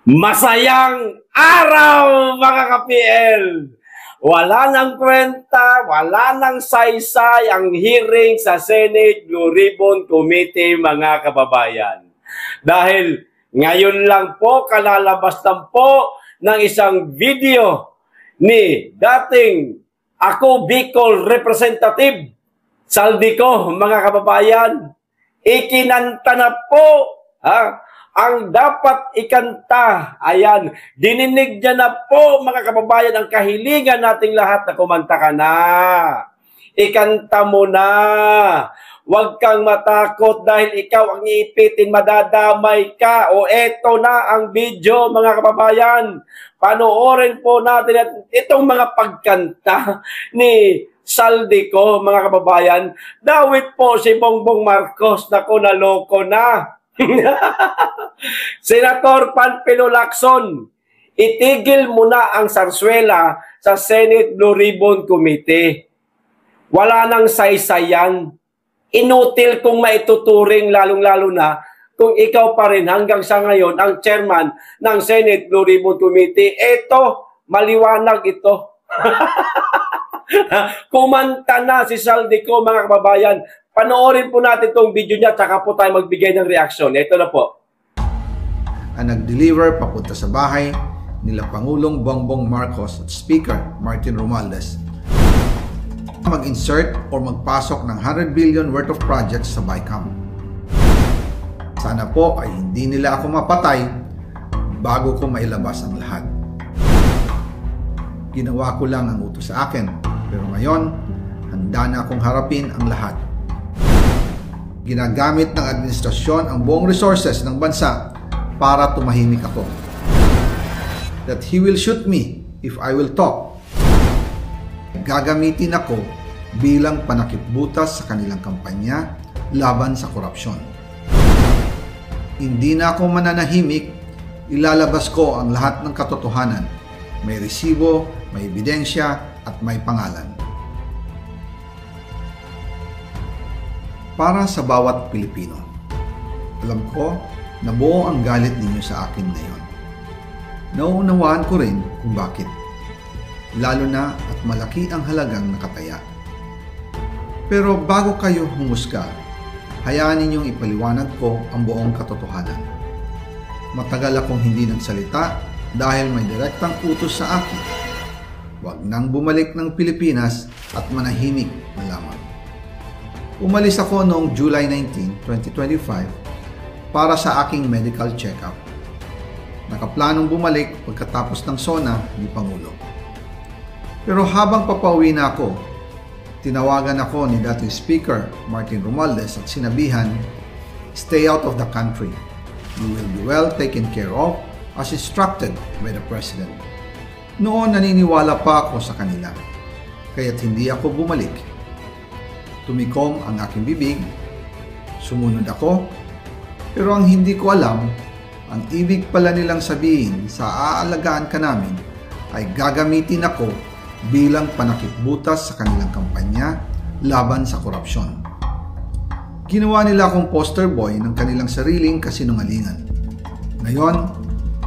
Masayang araw mga ka-PL! Wala nang kwenta, wala nang saysay ang hearing sa Senate Blue Ribbon Committee mga kababayan. Dahil ngayon lang po kalalabas lang po ng isang video ni dating ako Bicol Representative Saldico mga kababayan. Ikinanta na po ang dapat ikanta. Ayan, dininig niya na po mga kababayan ang kahilingan nating lahat na kumanta ka na. Ikanta mo na. Huwag kang matakot dahil ikaw ang iipitin, madadamay ka. O eto na ang video mga kababayan. Panoorin po natin itong mga pagkanta ni Saldico mga kababayan. Dawit po si Bongbong Marcos. Naku, naloko na. Senator Panfilo Lacson, itigil mo na ang sarsuela sa Senate Blue Ribbon Committee. Wala nang saysayan. Inutil kung maituturing lalong-lalo na kung ikaw pa rin hanggang sa ngayon ang chairman ng Senate Blue Ribbon Committee. Ito, maliwanag ito. Kumanta na si Saldico mga kababayan. Panoorin po natin itong video niya, tsaka po tayo magbigay ng reaksyon. Ito na po. Ang nag-deliver papunta sa bahay nila Pangulong Bongbong Marcos at Speaker Martin Romualdez mag-insert o magpasok ng 100 billion worth of projects sa BICAM. Sana po ay hindi nila ako mapatay bago ko mailabas ang lahat. Ginawa ko lang ang utos sa akin, pero ngayon, handa na akong harapin ang lahat. Ginagamit ng administrasyon ang buong resources ng bansa para tumahimik ako. That he will shoot me if I will talk. Gagamitin ako bilang panakipbutas sa kanilang kampanya laban sa korupsyon. Hindi na ako mananahimik, ilalabas ko ang lahat ng katotohanan. May resibo, may ebidensya, at may pangalan. Para sa bawat Pilipino. Alam ko na buo ang galit ninyo sa akin ngayon. Nauunawaan ko rin kung bakit. Lalo na at malaki ang halagang nakataya. Pero bago kayo humusga, hayaan ninyong ipaliwanag ko ang buong katotohanan. Matagal akong hindi nagsalita dahil may direktang utos sa akin. Huwag nang bumalik ng Pilipinas at manahimik na lamang. Umalis ako noong July 19, 2025 para sa aking medical check-up. Nakaplanong bumalik pagkatapos ng SONA ni Pangulo. Pero habang papauwi na ako, tinawagan ako ni dating Speaker Martin Romualdez at sinabihan, "Stay out of the country. You will be well taken care of as instructed by the President." Noon naniniwala pa ako sa kanila, kaya't hindi ako bumalik. Tumikom ang aking bibig, sumunod ako, pero ang hindi ko alam, ang ibig pala nilang sabihin sa aalagaan ka namin ay gagamitin ako bilang panakipbutas sa kanilang kampanya laban sa korupsyon. Ginawa nila akong poster boy ng kanilang sariling kasinungalingan. Ngayon,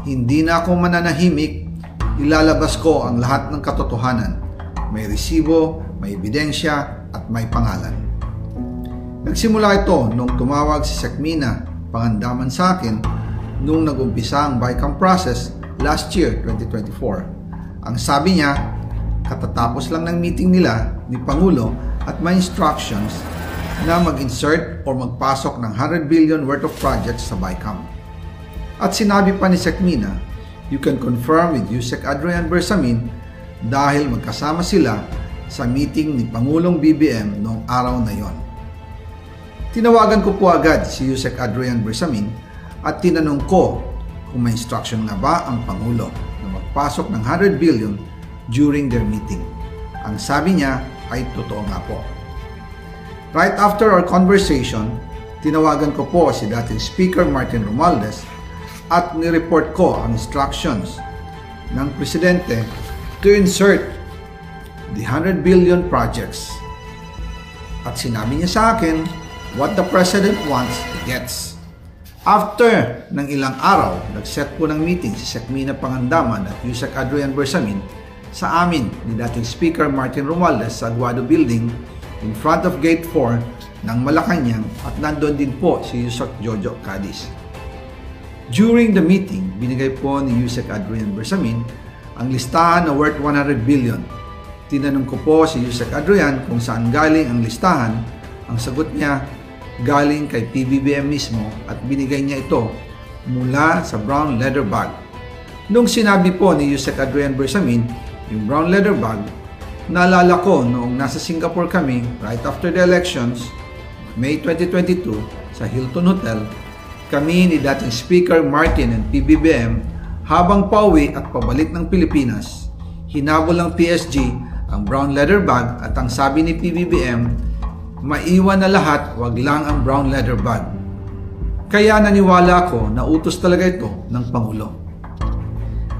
hindi na ako mananahimik, ilalabas ko ang lahat ng katotohanan. May resibo, may ebidensya, at may pangalan. Nagsimula ito nung tumawag si Sekmina Pangandaman sa akin nung nag-umpisa ang BICAM process last year, 2024. Ang sabi niya, katatapos lang ng meeting nila ni Pangulo at may instructions na mag-insert o magpasok ng 100 billion worth of projects sa BICAM. At sinabi pa ni Sekmina, you can confirm with Yusek Adrian Bersamin dahil magkasama sila sa meeting ni Pangulong BBM noong araw na yon. Tinawagan ko po agad si Yusek Adrian Bersamin at tinanong ko kung may instruction na ba ang Pangulo na magpasok ng 100 billion during their meeting. Ang sabi niya ay totoo nga po. Right after our conversation, tinawagan ko po si dating Speaker Martin Romualdez at nireport ko ang instructions ng Presidente to insert the 100 billion projects. At sinabi niya sa akin, what the President wants, he gets. After ng ilang araw, nag-set po ng meeting si Sec. Mina Pangandaman at Yusek Adrian Bersamin sa amin ni dating Speaker Martin Romualdez sa Aguado Building in front of Gate 4 ng Malacanang at nandun din po si Yusek Jojo Cadiz. During the meeting, binigay po ni Yusek Adrian Bersamin ang listahan na worth 100 billion. Tinanong ko po si Yusek Adrian kung saan galing ang listahan. Ang sagot niya, galing kay PBBM mismo at binigay niya ito mula sa brown leather bag. Nung sinabi po ni Yusek Adrian Bersamin yung brown leather bag, naalala ko noong nasa Singapore kami right after the elections, May 2022, sa Hilton Hotel, kami ni dating Speaker Martin and PBBM habang pauwi at pabalik ng Pilipinas, hinabol ng PSG ang brown leather bag at ang sabi ni PBBM, maiwan na lahat, wag lang ang brown leather bag. Kaya naniwala ako na utos talaga ito ng Pangulo.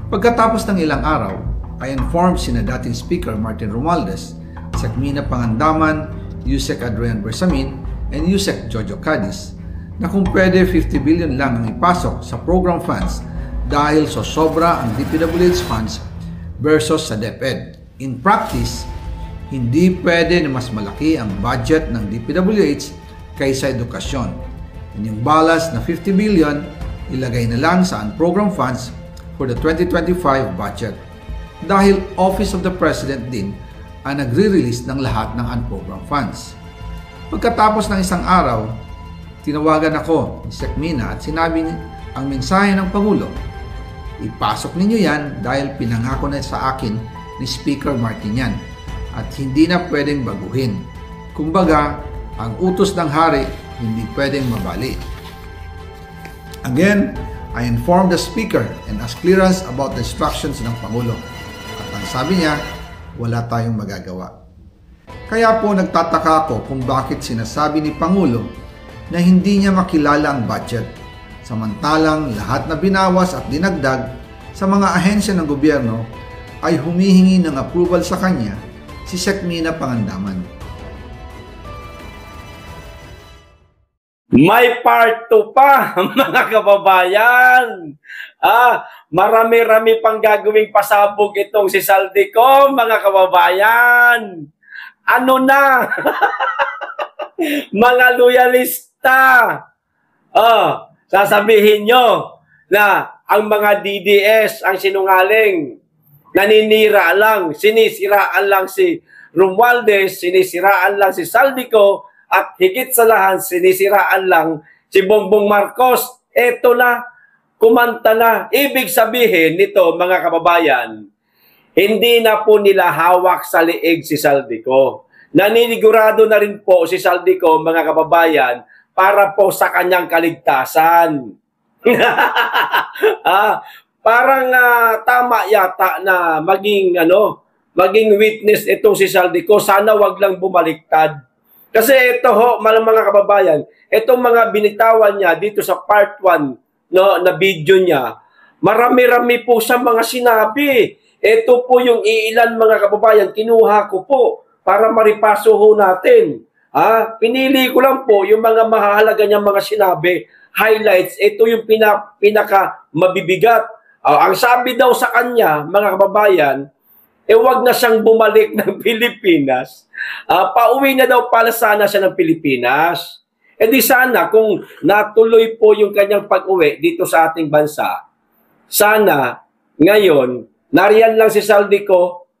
Pagkatapos ng ilang araw, I informed sina dating Speaker Martin Romualdez, Sec. Mina Pangandaman, Yusek Adrian Bersamin, and Yusek Jojo Cadiz na kung pwede 50 billion lang ang ipasok sa program funds dahil so sobra ang DPWH funds versus sa DepEd. In practice, hindi pwede na mas malaki ang budget ng DPWH kaysa edukasyon. And yung balance na 50 billion, ilagay na lang sa unprogrammed funds for the 2025 budget. Dahil Office of the President din ang nagre-release ng lahat ng unprogrammed funds. Pagkatapos ng isang araw, tinawagan ako ni Sec. Mina at sinabi ang mensahe ng Pangulo, ipasok ninyo yan dahil pinangako na sa akin ni Speaker Martin yan. At hindi na pwedeng baguhin. Kumbaga, ang utos ng hari hindi pwedeng mabali. Again, I informed the Speaker and asked clearance about the instructions ng Pangulo. At ang sabi niya, wala tayong magagawa. Kaya po nagtataka ako kung bakit sinasabi ni Pangulo na hindi niya makilala ang budget. Samantalang lahat na binawas at dinagdag sa mga ahensya ng gobyerno ay humihingi ng approval sa kanya si Sec. Mina Pangandaman. May part 2 pa, mga kababayan. Marami-rami pang gagawing pasabog itong si Saldico, mga kababayan. Ano na? Mga loyalista. Sasabihin nyo na ang mga DDS ang sinungaling. Naninira lang, sinisiraan lang si Romualdez, sinisiraan lang si Saldico, at higit sa lahat, sinisiraan lang si Bongbong Marcos. Eto na, kumanta na. Ibig sabihin nito, mga kababayan, hindi na po nila hawak sa liig si Saldico. Naninigurado na rin po si Saldico, mga kababayan, para po sa kanyang kaligtasan. Parang tama yata na maging witness itong si Saldico. Sana wag lang bumaliktad. Kasi ito mga kababayan, itong mga binitawan niya dito sa part 1 na video niya, marami-rami po sa mga sinabi. Ito po yung iilan, mga kababayan, kinuha ko po para maripaso ho natin. Pinili ko lang po yung mga mahalaga niyang mga sinabi, highlights. Ito yung pinaka mabibigat. Ang sabi daw sa kanya, mga kababayan, wag na siyang bumalik ng Pilipinas. Pauwi na daw pala sana siya ng Pilipinas. Di sana kung natuloy po yung kanyang pag-uwi dito sa ating bansa, sana ngayon, nariyan lang si Saldico,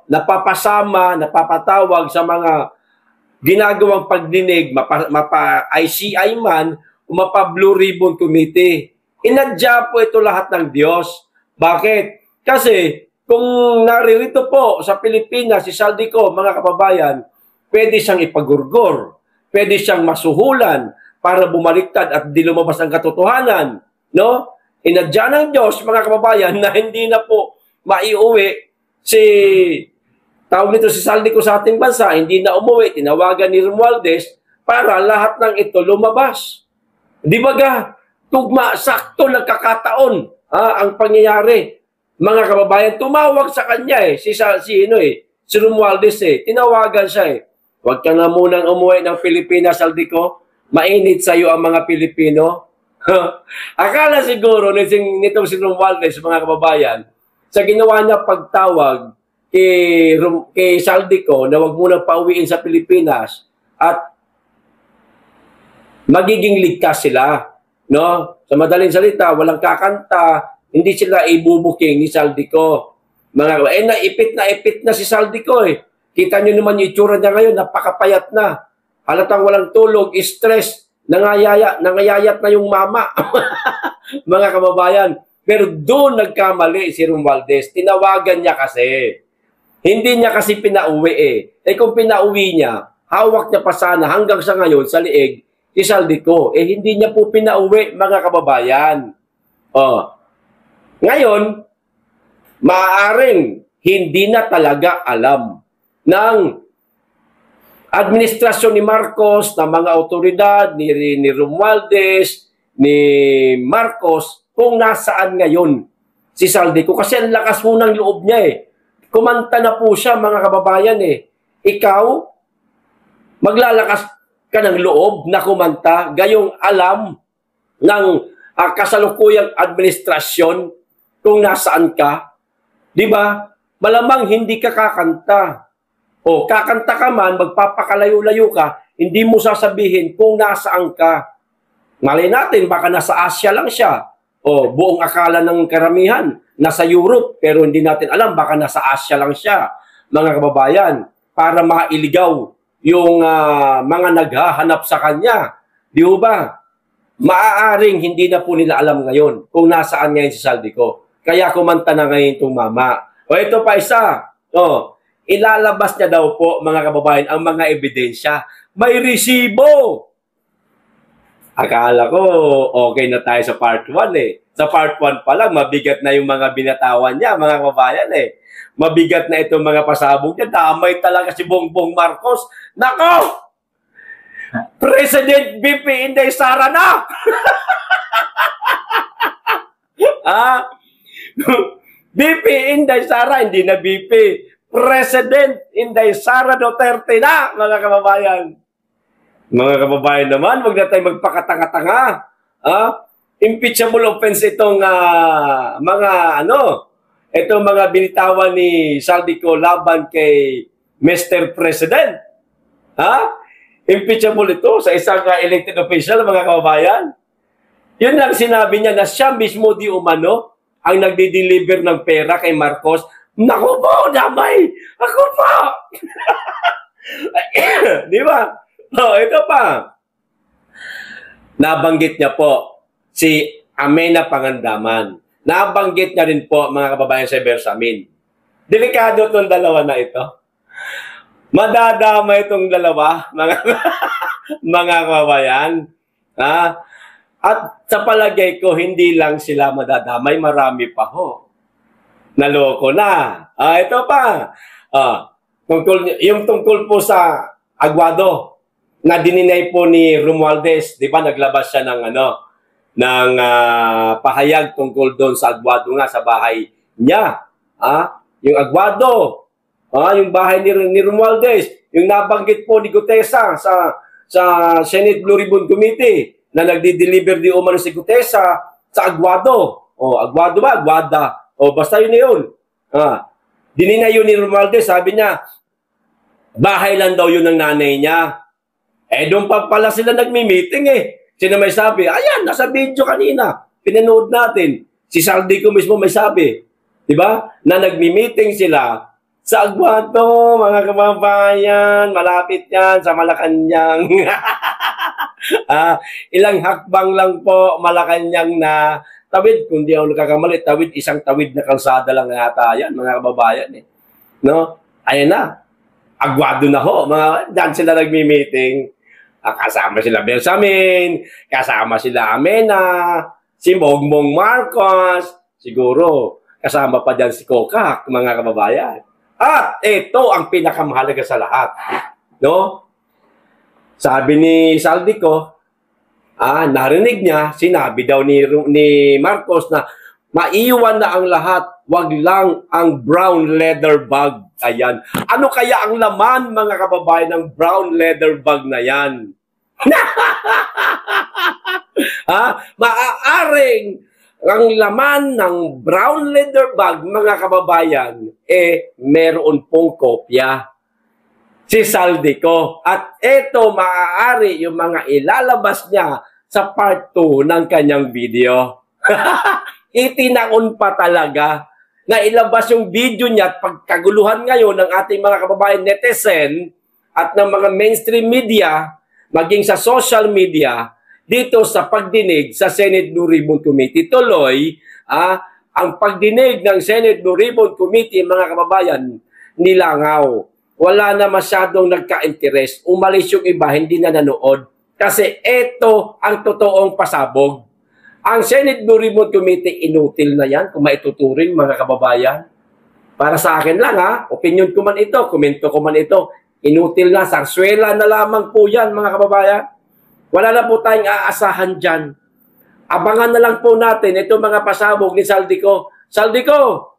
napapasama, napapatawag sa mga ginagawang pagdinig, mapa-ICI man, o mapa-Blue Ribbon Committee. Inadya po ito lahat ng Diyos. Bakit? Kasi kung naririto po sa Pilipinas si Saldico, mga kababayan, pwede siyang ipagurgor, pwede siyang masuhulan para bumaliktad at di lumabas ang katotohanan. No? Inadya ng Diyos, mga kababayan, na hindi na po maiuwi si Saldico sa ating bansa, hindi na umuwi, tinawagan ni Romualdez para lahat ng ito lumabas. Di ba ga? Tugma, sakto, nagkakataon ang pangyayari. Mga kababayan, tumawag sa kanya si Romualdez tinawagan siya Huwag ka na munang umuwi ng Pilipinas, Saldico. Mainit sa iyo ang mga Pilipino. Akala siguro nitong si Romualdez, mga kababayan, sa ginawa niya pagtawag kay Saldico na wag muna pauwiin sa Pilipinas at magiging ligtas sila. No? Sa madaling salita, walang kakanta, hindi sila ibubuking ni Saldico. Naipit na si Saldico eh. Kita nyo naman yung itsura niya ngayon, napakapayat na. Halatang walang tulog, stress, nangayayat na yung mama. Mga kababayan. Pero doon nagkamali si Romualdez. Tinawagan niya kasi. Hindi niya kasi pinauwi eh. Kung pinauwi niya, hawak niya pa sana hanggang sa ngayon sa liig si Saldico. Hindi niya po pinauwi, mga kababayan. Ngayon, maaaring hindi na talaga alam ng administrasyon ni Marcos, ng mga otoridad, ni Romualdez, ni Marcos, kung nasaan ngayon si Saldico. Kasi ang lakas mo ng loob niya eh. Kumanta na po siya, mga kababayan eh. Ikaw, maglalakas ka ng loob na kumanta, gayong alam ng kasalukuyang administrasyon kung nasaan ka. Di ba? Malamang hindi ka kakanta. O kakanta ka man, magpapakalayo-layo ka, hindi mo sasabihin kung nasaan ka. Malay natin, baka nasa Asia lang siya. O buong akala ng karamihan, nasa Europe, pero hindi natin alam, baka nasa Asia lang siya. Mga kababayan, para mailigaw yung mga naghahanap sa kanya. Di ba? Maaaring hindi na po nila alam ngayon kung nasaan ngayon si Saldico. Kaya kumanta na ngayon itong mama. O ito pa isa. Ilalabas niya daw po, mga kababayan, ang mga ebidensya. May resibo! Akala ko, okay na tayo sa part 1 eh. Sa part 1 pa lang, mabigat na yung mga binatawan niya, mga kababayan eh. Mabigat na itong mga pasabog niya. Damay talaga si Bongbong Marcos. Nako! President BP Inday Sara na! BP Inday Sara, hindi na BP. President Inday Sara Duterte na, mga kababayan. Mga kababayan naman, wag na tayo magpakatanga-tanga. Impeachable offense itong itong mga binitawan ni Saldico laban kay Mr. President. Impeachable ito sa isang elected official, mga kababayan. Yun lang sinabi niya na siya mismo di umano ang nagdi-deliver ng pera kay Marcos. Naku po, damay! Ako po! Di ba? Ito pa. Nabanggit niya po si Amena Pangandaman. Nabanggit niya rin po, mga kababayan, sa Bersamin. Delikado itong dalawa na ito. Madadama itong dalawa, mga kababayan. At sa palagay ko, hindi lang sila madadamay, marami pa ho. Naloko na. Ito pa. Yung tungkol po sa Aguado, na dininay po ni Romualdez, di ba naglabas siya ng pahayag tungkol doon sa Aguado nga sa bahay niya. Yung Aguado, yung bahay ni Romualdez, yung nabanggit po ni Gutesa sa Senate Blue Ribbon Committee na nagdi-deliver di umano si Gutesa sa Aguado. Aguado ba? Aguada. Basta yun na yun. Dininay yun ni Romualdez, sabi niya, bahay lang daw yun ng nanay niya. Doon pa pala sila nagmi-meeting eh. Sino may sabi? Ayan, nasa video kanina. Pinanood natin. Si Saldico mismo may sabi. Diba? Na nagmi-meeting sila sa Aguado, mga kababayan. Malapit yan sa Malacanang. Ilang hakbang lang po, Malacanang na tawid. Kung di ako nakakamali, tawid, isang tawid na kalsada lang yata yan, mga kababayan eh. No? Ayan na. Aguado na ho. Diyan sila nagmi-meeting. Kasama sila Bersamin, kasama sila Amena, si Bongbong Marcos, siguro kasama pa dyan si Kokak, mga kababayan. At ito ang pinakamahalaga sa lahat. No? Sabi ni Saldico, narinig niya, sinabi daw ni Marcos na maiwan na ang lahat, wag lang ang brown leather bag. Ayan. Ano kaya ang laman, mga kababayan, ng brown leather bag na yan? Maaaring ang laman ng brown leather bag, mga kababayan, meron pong kopya si Saldico. At ito, maaari yung mga ilalabas niya sa part 2 ng kanyang video. Itinaon pa talaga na ilabas yung video niya at pagkaguluhan ngayon ng ating mga kababayan netizen at ng mga mainstream media, maging sa social media, dito sa pagdinig sa Senate Blue Ribbon Committee. Tuloy, ang pagdinig ng Senate Blue Ribbon Committee, mga kababayan, nilangaw. Wala na masyadong nagka-interest. Umalis yung iba, hindi na nanood. Kasi ito ang totoong pasabog. Ang Senate Blue Ribbon Committee, inutil na yan kung maituturing, mga kababayan. Para sa akin lang, opinion ko man ito, komento ko man ito, inutil na, sarswela na lamang po yan, mga kababayan. Wala na po tayong aasahan dyan. Abangan na lang po natin itong mga pasabog ni Saldico. Saldico,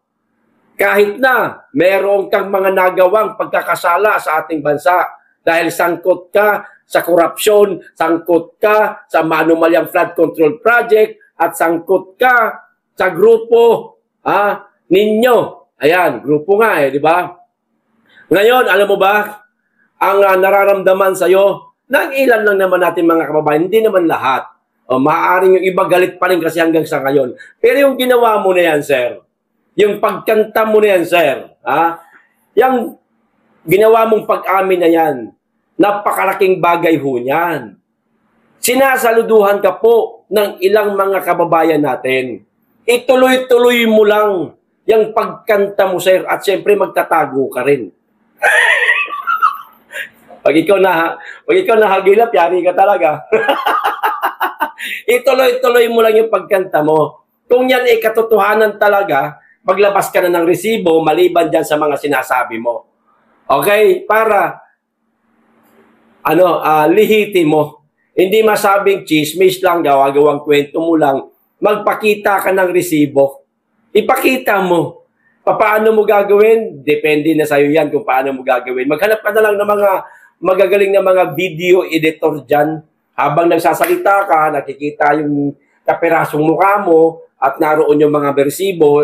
kahit na meron kang mga nagawang pagkakasala sa ating bansa dahil sangkot ka sa korupsyon, sangkot ka sa maanumalyang flood control project, at sangkot ka sa grupo ninyo. Ayan, grupo nga di ba? Ngayon, alam mo ba, ang nararamdaman sa'yo, ng ilan lang naman natin mga kababayan, hindi naman lahat. Maaaring yung iba galit pa rin kasi hanggang sa ngayon. Pero yung ginawa mo na yan, sir, yung pagkanta mo na yan, sir, yung ginawa mong pag-amin na yan, napakalaking bagay ho niyan. Sinasaluduhan ka po ng ilang mga kababayan natin. Ituloy-tuloy mo lang yung pagkanta mo, sir, at siyempre magtatago ka rin. Pag ikaw nahagilap, yari ka talaga. Ituloy-tuloy mo lang yung pagkanta mo. Kung yan ay katotohanan talaga, maglabas ka na ng resibo maliban dyan sa mga sinasabi mo. Okay? Para lihiti mo. Hindi masabing chismis lang, gawa-gawang kwento mo lang. Magpakita ka ng resibo. Ipakita mo. Paano mo gagawin? Depende na sa'yo yan kung paano mo gagawin. Maghanap ka na lang ng mga magagaling na mga video editor dyan. Habang nagsasalita ka, nakikita yung kapirasong mukha mo at naroon yung mga resibo,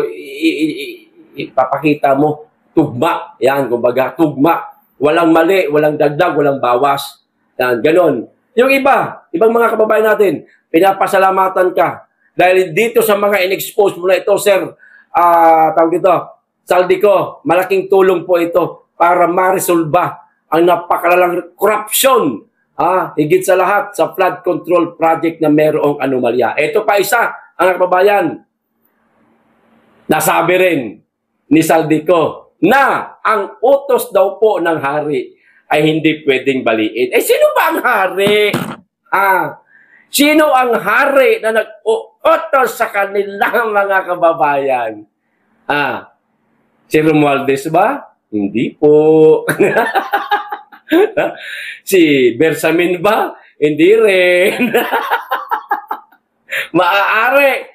ipapakita mo. Tugma. Yan, kumbaga, tugma. Walang mali, walang dagdag, walang bawas. Yan, ganon. Yung ibang mga kababayan natin, pinapasalamatan ka. Dahil dito sa mga in-expose mo na ito, sir, tawag dito, Saldico, malaking tulong po ito para ma-resolba ang napakalalang korupsyon, higit sa lahat sa flood control project na mayroong anomalya. Ito pa isa, ang kababayan, nasabi rin ni Saldico na ang utos daw po ng hari ay hindi pwedeng baliin. Sino ba ang hari? Sino ang hari na nag-utos sa kanilang mga kababayan? Si Romualdez ba? Hindi po. Si Bersamin ba? Hindi rin. Maaari.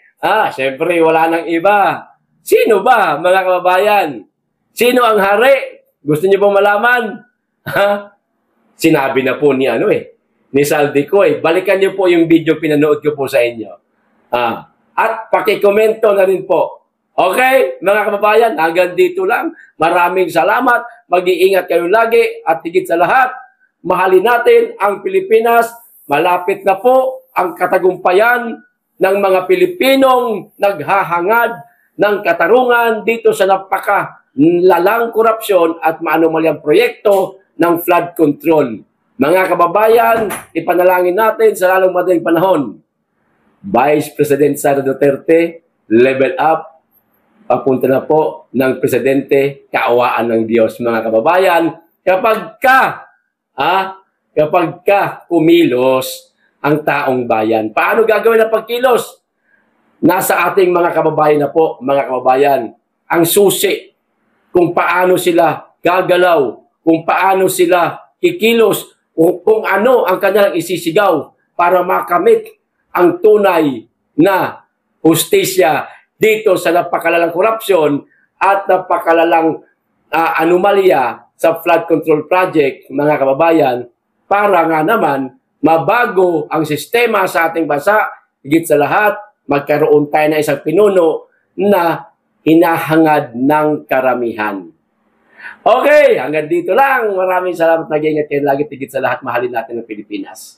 Siyempre, wala nang iba. Sino ba, mga kababayan? Sino ang hari? Gusto niyo pong malaman? Sinabi na po ni Saldico. Balikan niyo po yung video pinanood ko po sa inyo. At pakikomento na rin po. Okay, mga kababayan, hanggang dito lang. Maraming salamat. Mag-iingat kayo lagi at higit sa lahat, mahalin natin ang Pilipinas. Malapit na po ang katagumpayan ng mga Pilipinong naghahangad ng katarungan dito sa napakalalang korupsyon at maanumalyang proyekto ng flood control. Mga kababayan, ipanalangin natin sa lalong madaling panahon. Vice President Sara Duterte, level up. Papunta na po ng Presidente, kaawaan ng Diyos, mga kababayan. Kapag ka kumilos ang taong bayan. Paano gagawin ang pagkilos? Nasa ating mga kababayan na po, mga kababayan, ang susi kung paano sila gagalaw, kung paano sila kikilos, kung ano ang kanilang isisigaw para makamit ang tunay na hustisya dito sa napakalalang korupsyon at napakalalang anomalya sa flood control project, mga kababayan, para nga naman mabago ang sistema sa ating bansa, higit sa lahat, magkaroon tayo ng isang pinuno na hinahangad ng karamihan. Okay, hanggang dito lang. Maraming salamat. Nag-iingat kayo lagi. Higit sa lahat, mahalin natin ang Pilipinas.